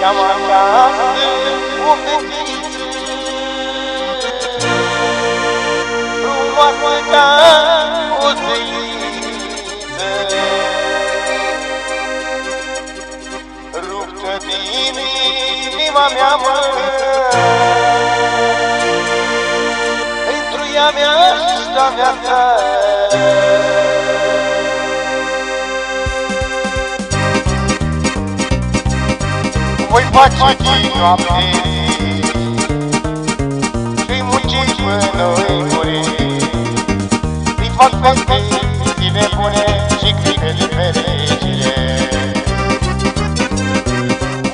Și-am acasă o fetiță frumoasă ca o zeiță, ruptă din inima mea, pentru ea mi-aș da viața. Voi face din noapte și-i munci până-i muri, îi fac feste, zile bune și clipe de fericire.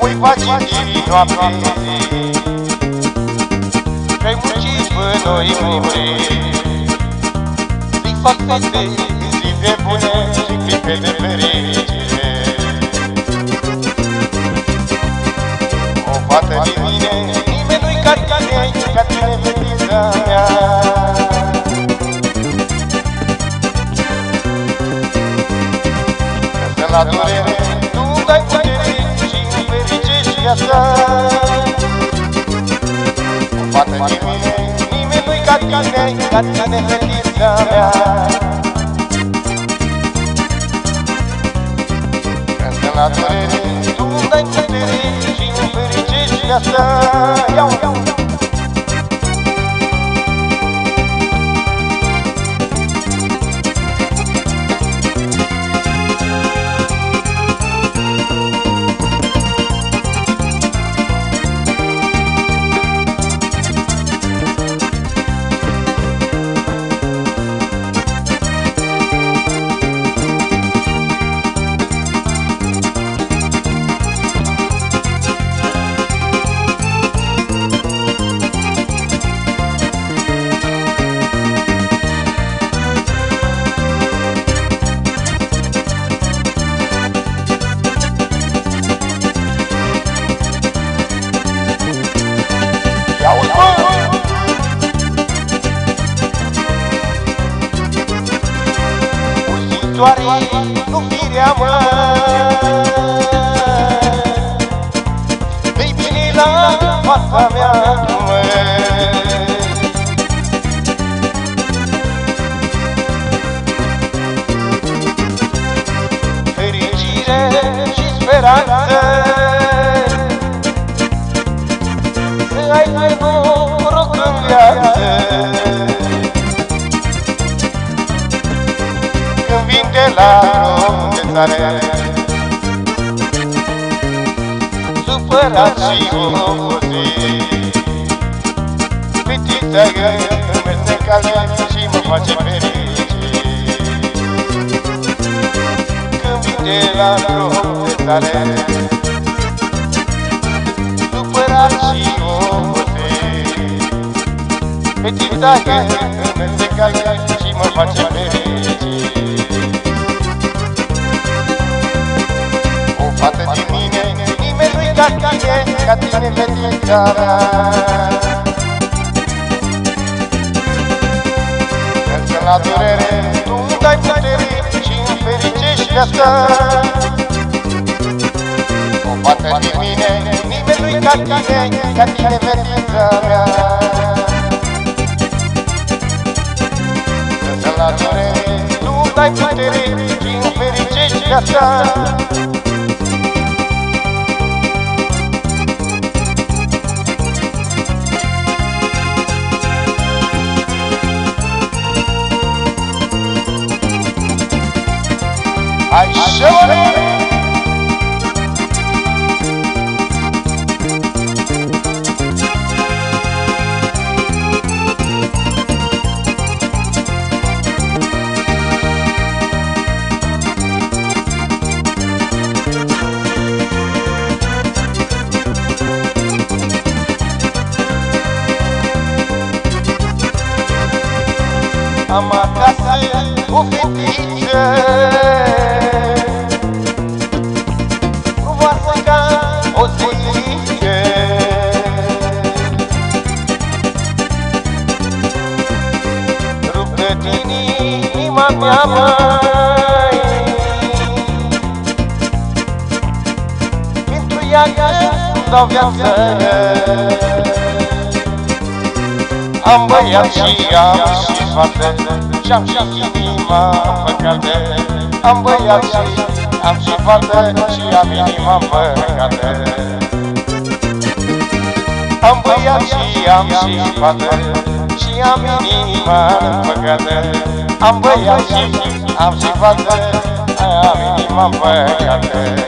Voi face din noapte și-i munci până-i muri, îi fac feste, zile bune și clipe de fericire. Fată din mine, nimeni nu-i ca tine, ca tine, fetița mea. Că la durere tu dai putere și fericești viața. Fată din mine, nimeni nu-i ca tine, fetița mea. Că la durere tu dai putere și fericești viața. Iau! Doar nu firea, mă, dă-i bine la fața mea, mă. Fericire și speranță, să ai mai noroc în viață. De la drum de țară, supărat și obosit, fetița îmi merge cală și mă face fericit. Când vin de la drum de țară, supărat și obosit, fetița îmi merge cală și mă face fericit. Fată din mine, nimeni nu-i ca tine, fetița mea. Că la durere tu dai putere și-mi fericești viața. O fată din mine, nimeni nu-i ca tine, fetița mea. Că la durere tu dai putere și-mi fericești viața. Așa! Am acasă o fetiță frumoasă ca o zeiță, ruptă din inima mea, măi, pentru ea îmi dau viață. Am băiat și am și fată, și-am și inima împăcată. Am băiat și am și fată, și am inima împăcată. Am băiat și am și fată, și am inima împăcată. Am băiat și am și fată, am inima împăcată.